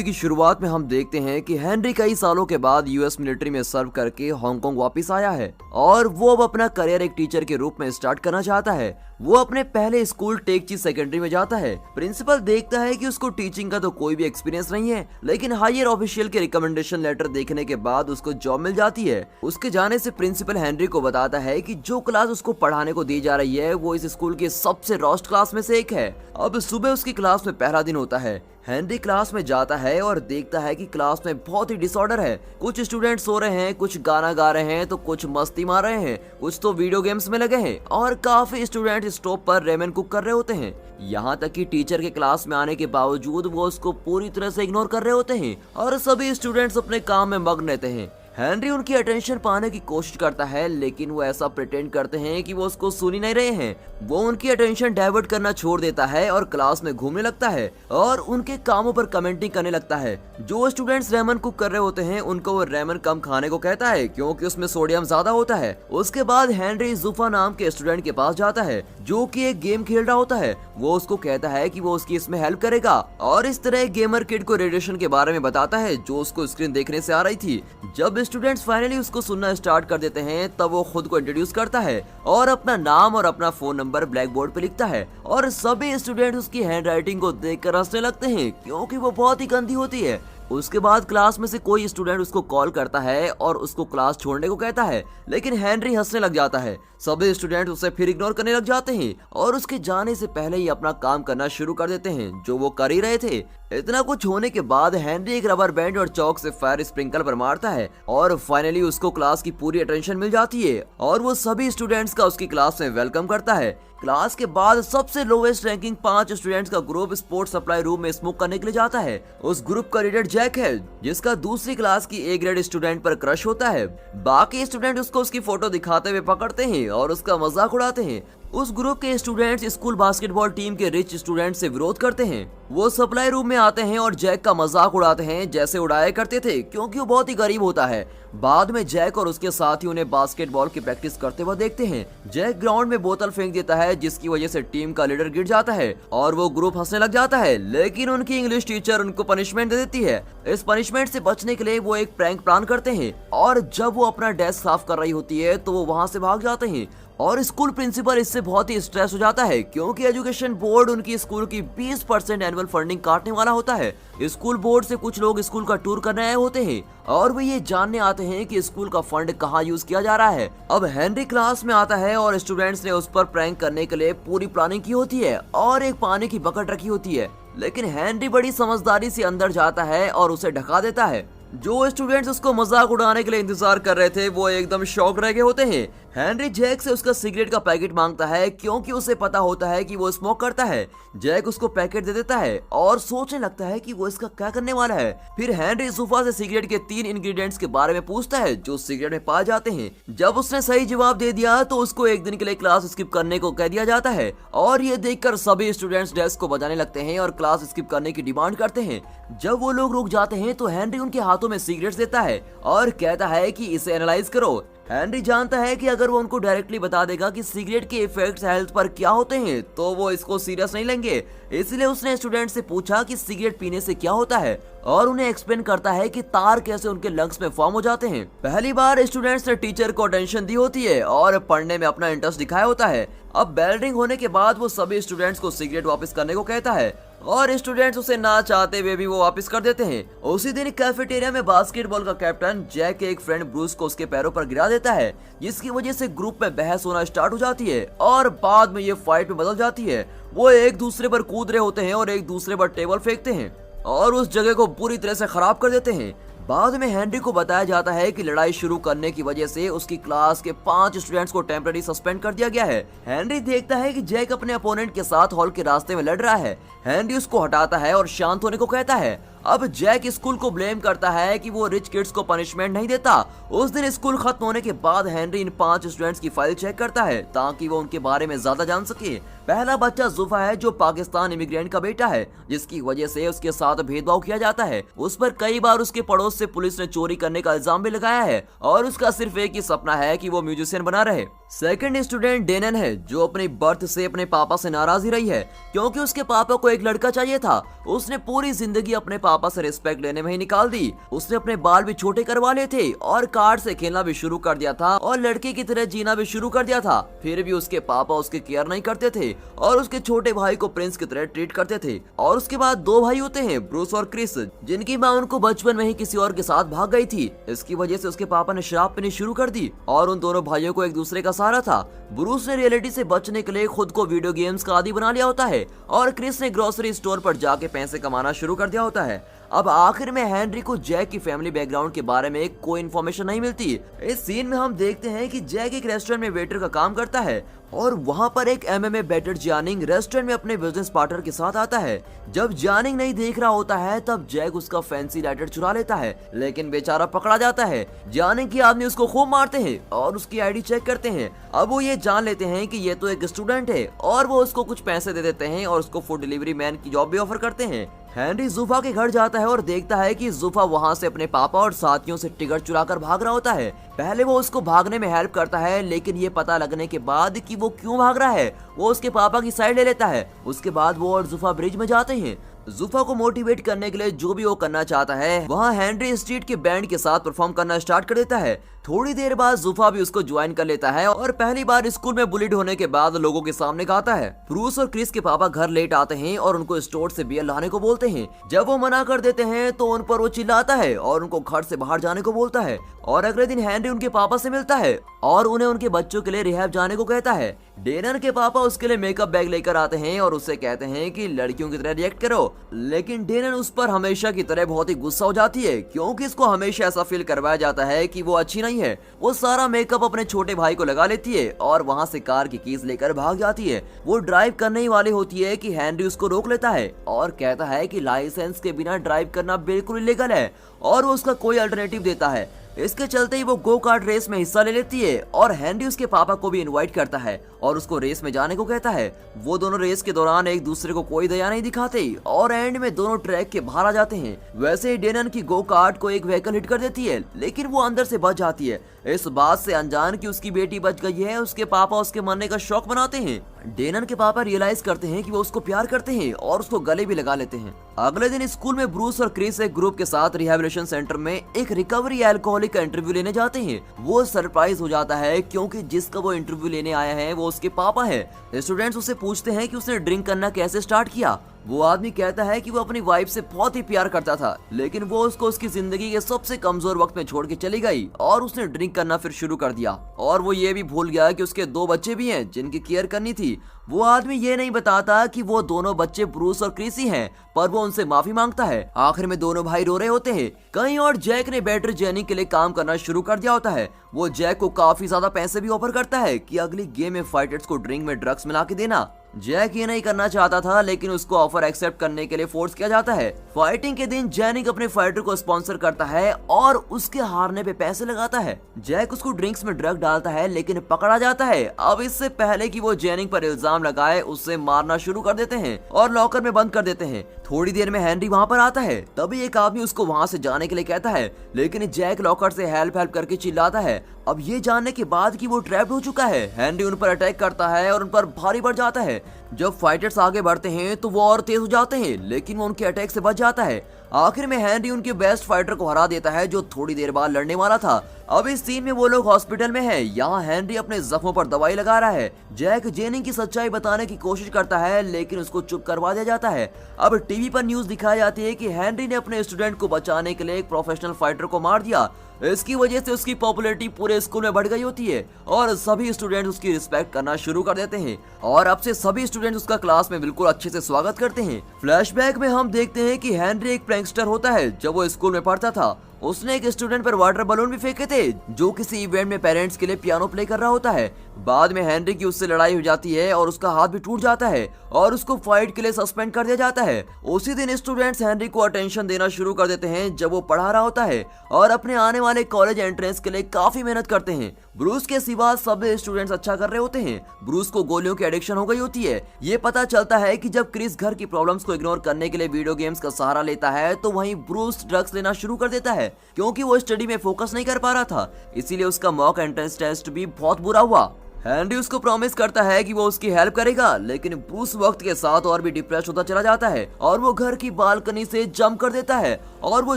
Movie की शुरुआत में हम देखते हैं कि हेनरी कई सालों के बाद यूएस मिलिट्री में सर्व करके हांगकांग वापस आया है और वो अब अपना करियर एक टीचर के रूप में स्टार्ट करना चाहता है। वो अपने पहले स्कूल टेकची सेकेंडरी में जाता है। प्रिंसिपल देखता है कि उसको टीचिंग का तो कोई भी एक्सपीरियंस नहीं है, लेकिन हायर ऑफिशियल के रिकमेंडेशन लेटर देखने के बाद उसको जॉब मिल जाती है। उसके जाने से प्रिंसिपल हेनरी को बताता है कि जो क्लास उसको पढ़ाने को दी जा रही है वो इस स्कूल की सबसे रोस्ट क्लास में से एक है। अब सुबह उसकी क्लास में पहला दिन होता है। हेनरी क्लास में जाता है और देखता है कि क्लास में बहुत ही डिसऑर्डर है। कुछ स्टूडेंट सो रहे हैं, कुछ गाना गा रहे हैं, तो कुछ मस्ती मार रहे हैं, कुछ तो वीडियो गेम्स में लगे हैं और काफी स्टूडेंट स्टॉप पर रेमन कुक कर रहे होते हैं। यहाँ तक कि टीचर के क्लास में आने के बावजूद वो उसको पूरी तरह से इग्नोर कर रहे होते हैं और सभी स्टूडेंट्स अपने काम में मग्न रहते हैं। हेनरी उनकी अटेंशन पाने की कोशिश करता है, लेकिन वो ऐसा प्रिटेंड करते हैं कि वो उसको सुन ही नहीं रहे हैं। वो उनकी अटेंशन डाइवर्ट करना छोड़ देता है और क्लास में घूमने लगता है और उनके कामों पर कमेंटिंग करने लगता है। जो स्टूडेंट्स रेमन कुक कर रहे होते हैं उनको वो रेमन कम खाने को कहता है क्योंकि उसमें सोडियम ज्यादा होता है। उसके बाद हेनरी जुफा नाम के स्टूडेंट के पास जाता है जो कि एक गेम खेल रहा होता है। वो उसको कहता है कि वो उसकी इसमें हेल्प करेगा और इस तरह गेमर किड को रेडिएशन के बारे में बताता है जो उसको स्क्रीन देखने से आ रही थी। जब स्टूडेंट्स फाइनली उसको सुनना स्टार्ट कर देते हैं तब वो खुद को इंट्रोड्यूस करता है और अपना नाम और अपना फोन नंबर ब्लैक बोर्ड पे लिखता है और सभी स्टूडेंट उसकी हैंडराइटिंग को देखकर हंसने लगते हैं क्योंकि वो बहुत ही गंदी होती है। उसके बाद क्लास में से कोई स्टूडेंट उसको कॉल करता है और उसको क्लास छोड़ने को कहता है, लेकिन हेनरी हंसने लग जाता है। सभी स्टूडेंट उसे फिर इग्नोर करने लग जाते हैं और उसके जाने से पहले ही अपना काम करना शुरू कर देते हैं जो वो कर ही रहे थे। इतना कुछ होने के बाद हेनरी एक रबर बैंड और चौक से फायर स्प्रिंकल पर मारता है और फाइनली उसको क्लास की पूरी अटेंशन मिल जाती है और वो सभी स्टूडेंट्स का उसकी क्लास में वेलकम करता है। क्लास के बाद सबसे लोवेस्ट रैंकिंग 5 स्टूडेंट्स का ग्रुप स्पोर्ट्स सप्लाई रूम में स्मोक करने के लिए जाता है। उस ग्रुप का लीडर जैक है जिसका दूसरी क्लास की ए ग्रेड स्टूडेंट पर क्रश होता है। बाकी स्टूडेंट उसको उसकी फोटो दिखाते हुए पकड़ते हैं और उसका मजाक उड़ाते हैं। उस ग्रुप के स्टूडेंट्स स्कूल बास्केटबॉल टीम के रिच स्टूडेंट से विरोध करते हैं। वो सप्लाई रूम में आते हैं और जैक का मजाक उड़ाते हैं जैसे उड़ाया करते थे क्योंकि वो बहुत ही गरीब होता है। बाद में जैक और उसके साथी उन्हें बास्केटबॉल की प्रैक्टिस करते हुए देखते हैं। जैक ग्राउंड में बोतल फेंक देता है जिसकी वजह से टीम का लीडर गिर जाता है और वो ग्रुप हंसने लग जाता है, लेकिन उनकी इंग्लिश टीचर उनको पनिशमेंट दे देती है। इस पनिशमेंट से बचने के लिए वो एक प्रैंक प्लान करते हैं और जब वो अपना डेस्क साफ कर रही होती है तो वो वहाँ से भाग जाते हैं और स्कूल प्रिंसिपल इससे बहुत ही स्ट्रेस हो जाता है क्योंकि एजुकेशन बोर्ड उनकी स्कूल की 20% एनुअल फंडिंग काटने वाला होता है। स्कूल बोर्ड से कुछ लोग स्कूल का टूर करने आए होते हैं और वे ये जानने आते हैं कि स्कूल का फंड कहाँ यूज किया जा रहा है। अब हेनरी क्लास में आता है और स्टूडेंट्स ने उस पर प्रैंक करने के लिए पूरी प्लानिंग की होती है और एक पानी की बकेट रखी होती है, लेकिन हेनरी बड़ी समझदारी से अंदर जाता है और उसे ढका देता है। जो स्टूडेंट्स उसको मजाक उड़ाने के लिए इंतजार कर रहे थे वो एकदम शॉक रह गए होते हैं। हेनरी जैक से उसका सिगरेट का पैकेट मांगता है क्योंकि उसे पता होता है कि वो स्मोक करता है। जैक उसको पैकेट दे देता है और सोचने लगता है कि वो इसका क्या करने वाला है। फिर हेनरी सुफा से सिगरेट के 3 इंग्रेडिएंट्स के बारे में पूछता है जो सिगरेट में पाए जाते हैं। जब उसने सही जवाब दे दिया तो उसको एक दिन के लिए क्लास स्किप करने को कह दिया जाता है और ये देखकर सभी स्टूडेंट्स डेस्क को बजाने लगते हैं और क्लास स्किप करने की डिमांड करते हैं। जब वो लोग रुक जाते हैं तो हेनरी उनके हाथों में सिगरेट्स देता है और कहता है कि इसे एनालाइज करो। हेनरी जानता है कि अगर वो उनको डायरेक्टली बता देगा कि सिगरेट के इफेक्ट्स हेल्थ पर क्या होते हैं तो वो इसको सीरियस नहीं लेंगे, इसलिए उसने स्टूडेंट से पूछा कि सिगरेट पीने से क्या होता है और उन्हें एक्सप्लेन करता है कि तार कैसे उनके लंग्स में फॉर्म हो जाते हैं। पहली बार स्टूडेंट्स ने टीचर को अटेंशन दी होती है और पढ़ने में अपना इंटरेस्ट दिखाया होता है। अब बेल रिंग होने के बाद वो सभी स्टूडेंट्स को सिगरेट वापस करने को कहता है और स्टूडेंट्स उसे ना चाहते हुए भी वो वापस कर देते हैं। उसी दिन कैफेटेरिया में बास्केटबॉल का कैप्टन जैक के एक फ्रेंड ब्रूस को उसके पैरों पर गिरा देता है जिसकी वजह से ग्रुप में बहस होना स्टार्ट हो जाती है और बाद में ये फाइट में बदल जाती है। वो एक दूसरे पर कूद रहे होते हैं और एक दूसरे पर टेबल फेंकते हैं और उस जगह को बुरी तरह से खराब कर देते हैं। बाद में हेनरी को बताया जाता है कि लड़ाई शुरू करने की वजह से उसकी क्लास के 5 स्टूडेंट्स को टेम्पररी सस्पेंड कर दिया गया है। हेनरी देखता है कि जैक अपने अपोनेंट के साथ हॉल के रास्ते में लड़ रहा है। हेनरी उसको हटाता है और शांत होने को कहता है। अब जैक स्कूल को ब्लेम करता है कि वो रिच किड्स को पनिशमेंट नहीं देता। उस दिन स्कूल खत्म होने के बाद हेनरी इन 5 स्टूडेंट्स की फाइल चेक करता है ताकि वो उनके बारे में ज्यादा जान सके। पहला बच्चा जुफा है जो पाकिस्तान इमिग्रेंट का बेटा है जिसकी वजह से उसके साथ भेदभाव किया जाता है। उस पर कई बार उसके पड़ोस से पुलिस ने चोरी करने का इल्जाम भी लगाया है और उसका सिर्फ एक ही सपना है कि वो म्यूजिशियन बना रहे। सेकंड स्टूडेंट डेनन है, जो अपने बर्थ से अपने पापा से नाराज ही रही है क्योंकि उसके पापा को एक लड़का चाहिए था। उसने पूरी जिंदगी अपने पापा से रिस्पेक्ट लेने में ही निकाल दी। उसने अपने बाल भी छोटे करवा लिए थे और कार्ड से खेलना भी शुरू कर दिया था और लड़के की तरह जीना भी शुरू कर दिया था। फिर भी उसके पापा उसकी केयर नहीं करते थे और उसके छोटे भाई को प्रिंस की तरह ट्रीट करते थे। और उसके बाद दो भाई होते हैं, ब्रूस और क्रिस, जिनकी माँ उनको बचपन में ही किसी और के साथ भाग गई थी। इसकी वजह से उसके पापा ने शराब पीनी शुरू कर दी और उन दोनों भाइयों को एक दूसरे का सहारा था। ब्रूस ने रियलिटी से बचने के लिए खुद को वीडियो गेम्स का आदी बना लिया होता है और क्रिस ने ग्रोसरी स्टोर पर जाके पैसे कमाना शुरू कर दिया होता है। अब आखिर में हेनरी को जैक की फैमिली बैकग्राउंड के बारे में कोई इन्फॉर्मेशन नहीं मिलती। इस सीन में हम देखते हैं कि जैक एक रेस्टोरेंट में वेटर का काम करता है और वहाँ पर एक MMA बैटर जानिंग रेस्टोरेंट में अपने बिजनेस पार्टनर के साथ आता है। जब जानिंग नहीं देख रहा होता है तब जैक उसका फैंसी लाइटर चुरा लेता है, लेकिन बेचारा पकड़ा जाता है। जानिंग के आदमी उसको खूब मारते हैं और उसकी आईडी चेक करते हैं। अब वो ये जान लेते हैं कि ये तो एक स्टूडेंट है और वो उसको कुछ पैसे दे देते हैं और उसको फूड डिलीवरी मैन की जॉब भी ऑफर करते हैं। हेनरी जुफा के घर जाता है और देखता है कि जुफा वहाँ से अपने पापा और साथियों से टिकट चुराकर भाग रहा होता है। पहले वो उसको भागने में हेल्प करता है, लेकिन ये पता लगने के बाद कि वो क्यों भाग रहा है, वो उसके पापा की साइड ले लेता है। उसके बाद वो और जुफा ब्रिज में जाते हैं। जुफा को मोटिवेट करने के लिए जो भी वो करना चाहता है, वहाँ हेनरी स्ट्रीट के बैंड के साथ परफॉर्म करना स्टार्ट कर देता है। थोड़ी देर बाद जुफा भी उसको ज्वाइन कर लेता है और पहली बार स्कूल में बुलिड होने के बाद लोगों के सामने गाता है। ब्रूस और क्रिस के पापा घर लेट आते हैं और उनको स्टोर से बियर लाने को बोलते हैं। जब वो मना कर देते हैं तो उन पर वो चिल्लाता है और उनको घर से बाहर जाने को बोलता है। और अगले दिन हेनरी उनके पापा से मिलता है और उन्हें उनके बच्चों के लिए रिहैब जाने को कहता है। डेनन के पापा उसके लिए मेकअप बैग लेकर आते हैं और उससे कहते हैं कि लड़कियों की तरह रिएक्ट करो, लेकिन डेनन उस पर हमेशा की तरह बहुत ही गुस्सा हो जाती है क्योंकि इसको हमेशा ऐसा फील करवाया जाता है कि वो अच्छी नहीं है। वो सारा मेकअप अपने छोटे भाई को लगा लेती है और वहाँ से कार की कीज लेकर भाग जाती है। वो ड्राइव करने ही वाली होती है कि हेनरी उसको रोक लेता है और कहता है कि लाइसेंस के बिना ड्राइव करना बिल्कुल इलीगल है और वो उसका कोई अल्टरनेटिव देता है। इसके चलते ही वो गो कार्ट रेस में हिस्सा ले लेती है और हेनरी उसके पापा को भी इनवाइट करता है और उसको रेस में जाने को कहता है। वो दोनों रेस के दौरान एक दूसरे को कोई दया नहीं दिखाते और एंड में दोनों ट्रैक के बाहर आ जाते हैं। वैसे ही डेनन की गो कार्ट को एक व्हीकल हिट कर देती है, लेकिन वो अंदर से बच जाती है। इस बात से अनजान कि उसकी बेटी बच गई है, उसके पापा उसके मरने का शौक बनाते हैं। डेनन के पापा रियलाइज करते हैं कि वो उसको प्यार करते हैं और उसको गले भी लगा लेते हैं। अगले दिन स्कूल में ब्रूस और क्रिस एक ग्रुप के साथ रिहैबिलिटेशन सेंटर में एक रिकवरी अल्कोहलिक का इंटरव्यू लेने जाते हैं। वो सरप्राइज हो जाता है क्योंकि जिसका वो इंटरव्यू लेने आया है वो उसके पापा है। स्टूडेंट्स उससे पूछते हैं कि उसने ड्रिंक करना कैसे स्टार्ट किया। वो आदमी कहता है कि वो अपनी वाइफ से बहुत ही प्यार करता था, लेकिन वो उसको उसकी जिंदगी के सबसे कमजोर वक्त में छोड़ के चली गई और उसने ड्रिंक करना फिर शुरू कर दिया। और वो ये भी भूल गया कि उसके 2 बच्चे भी हैं जिनकी केयर करनी थी। वो आदमी ये नहीं बताता कि वो दोनों बच्चे ब्रूस और क्रिस ही हैं, पर वो उनसे माफी मांगता है। आखिर में दोनों भाई रो रहे होते हैं। कहीं और जैक ने बैटर जेनिंग के लिए काम करना शुरू कर दिया होता है। वो जैक को काफी ज्यादा पैसे भी ऑफर करता है कि अगली गेम में फाइटर्स को ड्रिंक में ड्रग्स मिला के देना। जैक ये नहीं करना चाहता था, लेकिन उसको ऑफर एक्सेप्ट करने के लिए फोर्स किया जाता है। फाइटिंग के दिन जेनिंग अपने फाइटर को स्पॉन्सर करता है और उसके हारने पे पैसे लगाता है। जैक उसको ड्रिंक्स में ड्रग डालता है, लेकिन पकड़ा जाता है। अब इससे पहले कि वो जेनिंग पर इल्जाम लगाए, उससे मारना शुरू कर देते हैं और लॉकर में बंद कर देते हैं। थोड़ी देर में हेनरी वहाँ पर आता है, तभी एक आदमी उसको वहाँ से जाने के लिए कहता है, लेकिन जैक लॉकर से हेल्प करके चिल्लाता है। अब ये जानने के बाद कि वो ट्रैप्ड हो चुका है, हेनरी उन पर अटैक करता है और उन पर भारी पड़ जाता है। जब फाइटर्स आगे बढ़ते हैं तो वो और तेज हो जाते हैं, लेकिन वो उनके अटैक से बच जाता है। आखिर में हेनरी उनके बेस्ट फाइटर को हरा देता है जो थोड़ी देर बाद लड़ने वाला था। अब इस सीन में वो लोग हॉस्पिटल में हैं। यहाँ हेनरी अपने जख्मों पर दवाई लगा रहा है। जैक जेनिंग की सच्चाई बताने की कोशिश करता है, लेकिन उसको चुप करवा दिया जाता है। अब टीवी पर न्यूज दिखाई जाती है कि हेनरी ने अपने स्टूडेंट को बचाने के लिए एक प्रोफेशनल फाइटर को मार दिया। इसकी वजह से उसकी पॉपुलैरिटी पूरे स्कूल में बढ़ गई होती है और सभी स्टूडेंट उसकी रिस्पेक्ट करना शुरू कर देते हैं और अब से सभी स्टूडेंट उसका क्लास में बिल्कुल अच्छे से स्वागत करते हैं। फ्लैशबैक में हम देखते हैं कि हेनरी एक प्रैंकस्टर होता है। जब वो स्कूल में पढ़ता था, उसने एक स्टूडेंट पर वाटर बलून भी फेंके थे जो किसी इवेंट में पेरेंट्स के लिए पियानो प्ले कर रहा होता है। बाद में हेनरी की उससे लड़ाई हो जाती है और उसका हाथ भी टूट जाता है और उसको फाइट के लिए सस्पेंड कर दिया जाता है। उसी दिन स्टूडेंट्स हेनरी को अटेंशन देना शुरू कर देते हैं जब वो पढ़ा रहा होता है और अपने आने वाले कॉलेज एंट्रेंस के लिए काफी मेहनत करते हैं। ब्रूस के सिवा सब स्टूडेंट्स अच्छा कर रहे होते हैं। ब्रूस को गोलियों की एडिक्शन हो गई होती है। ये पता चलता है कि जब क्रिस घर की प्रॉब्लम्स को इग्नोर करने के लिए वीडियो गेम्स का सहारा लेता है, तो वहीं ब्रूस ड्रग्स लेना शुरू कर देता है क्योंकि वो स्टडी में फोकस नहीं कर पा रहा था। इसीलिए उसका मॉक एंट्रेंस टेस्ट भी बहुत बुरा हुआ। हेनरी उसको प्रॉमिस करता है कि वो उसकी हेल्प करेगा, लेकिन ब्रूस वक्त के साथ और भी डिप्रेस होता चला जाता है और वो घर की बालकनी से जंप कर देता है और वो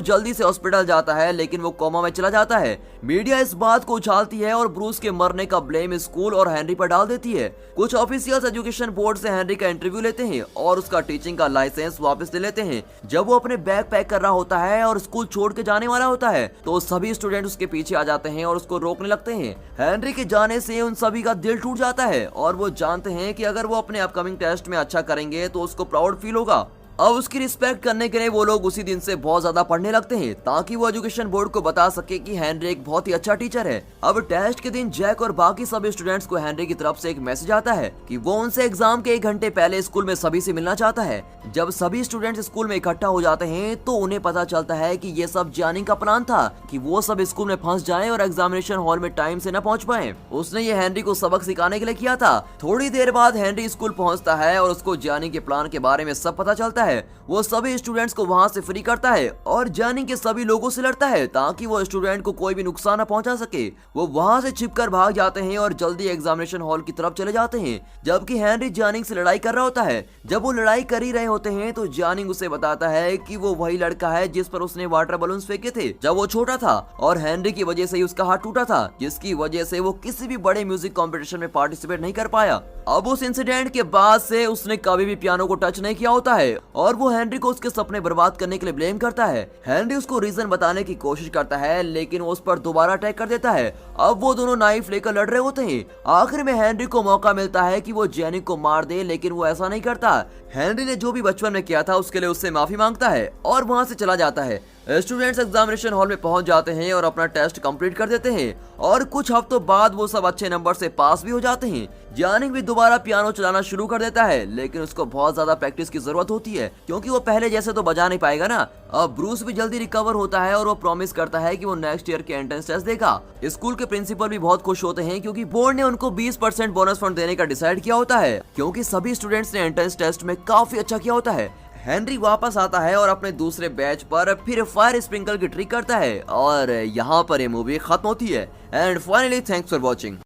जल्दी से हॉस्पिटल जाता है, लेकिन वो कोमा में चला जाता है। मीडिया इस बात को उछालती है और ब्रूस के मरने का ब्लेम स्कूल और हेनरी पर डाल देती है। कुछ ऑफिशियल्स एजुकेशन बोर्ड से हेनरी का इंटरव्यू लेते हैं और उसका टीचिंग का लाइसेंस वापस ले लेते हैं। जब वो अपने बैग पैक कर रहा होता है और स्कूल छोड़ के जाने वाला होता है तो सभी स्टूडेंट उसके पीछे आ जाते हैं और उसको रोकने लगते हैं। हेनरी के जाने से उन सभी का दिल टूट जाता है और वो जानते हैं कि अगर वो अपने अपकमिंग टेस्ट में अच्छा करेंगे तो उसको प्राउड फील होगा। अब उसकी रिस्पेक्ट करने के लिए वो लोग उसी दिन से बहुत ज्यादा पढ़ने लगते हैं ताकि वो एजुकेशन बोर्ड को बता सके कि हेनरी एक बहुत ही अच्छा टीचर है। अब टेस्ट के दिन जैक और बाकी सभी स्टूडेंट्स को हेनरी की तरफ से एक मैसेज आता है कि वो उनसे एग्जाम के 1 घंटे पहले स्कूल में सभी से मिलना चाहता है। जब सभी स्टूडेंट्स स्कूल में इकट्ठा हो जाते हैं तो उन्हें पता चलता है कि ये सब जानिंग का प्लान था कि वो सब स्कूल में फंस जाएं और एग्जामिनेशन हॉल में टाइम से न पहुंच पाए। उसने ये हेनरी को सबक सिखाने के लिए किया था। थोड़ी देर बाद हेनरी स्कूल पहुंचता है और उसको जानिंग के प्लान के बारे में सब पता चलता है। वो सभी स्टूडेंट्स को वहां से फ्री करता है और जानिंग के सभी लोगों से लड़ता है ताकि वो स्टूडेंट को कोई भी नुकसान न पहुंचा सके। वो वहां से छिपकर भाग जाते हैं और जल्दी एग्जामिनेशन हॉल की तरफ चले जाते हैं, जबकि हेनरी जानिंग से लड़ाई कर रहा होता है। जब वो लड़ाई कर ही रहे होते हैं तो जानिंग उसे बताता है कि वो वही लड़का है जिस पर उसने वाटर बलून्स फेंके थे जब वो छोटा था और हेनरी की वजह से ही उसका हाथ टूटा था, जिसकी वजह से वो किसी भी बड़े म्यूजिक कॉम्पिटिशन में पार्टिसिपेट नहीं कर पाया। अब उस इंसिडेंट के बाद से उसने कभी भी पियानो को टच नहीं किया होता है और वो हेनरी को उसके सपने बर्बाद करने के लिए ब्लेम करता है। हेनरी उसको रीजन बताने की कोशिश करता है लेकिन वो उस पर दोबारा अटैक कर देता है। अब वो दोनों नाइफ लेकर लड़ रहे होते हैं। आखिर में हेनरी को मौका मिलता है कि वो जेनिक को मार दे, लेकिन वो ऐसा नहीं करता। हेनरी ने जो भी बचपन में किया था उसके लिए उससे माफी मांगता है और वहां से चला जाता है। स्टूडेंट्स एग्जामिनेशन हॉल में पहुंच जाते हैं और अपना टेस्ट कंप्लीट कर देते हैं और कुछ हफ्तों बाद वो सब अच्छे नंबर से पास भी हो जाते हैं। जानिंग भी दोबारा पियानो चलाना शुरू कर देता है, लेकिन उसको बहुत ज्यादा प्रैक्टिस की जरूरत होती है क्योंकि वो पहले जैसे तो बजा नहीं पाएगा ना। अब ब्रूस भी जल्दी रिकवर होता है और वो प्रॉमिस करता है कि वो नेक्स्ट ईयर के एंट्रेंस टेस्ट देगा। स्कूल के प्रिंसिपल भी बहुत खुश होते हैं क्योंकि बोर्ड ने उनको 20% बोनस फंड देने का डिसाइड किया होता है क्योंकि सभी स्टूडेंट्स ने एंट्रेंस टेस्ट में काफी अच्छा किया होता है। हेनरी वापस आता है और अपने दूसरे बैच पर फिर फायर स्प्रिंकल की ट्रिक करता है और यहाँ पर ये मूवी खत्म होती है। And finally thanks for watching.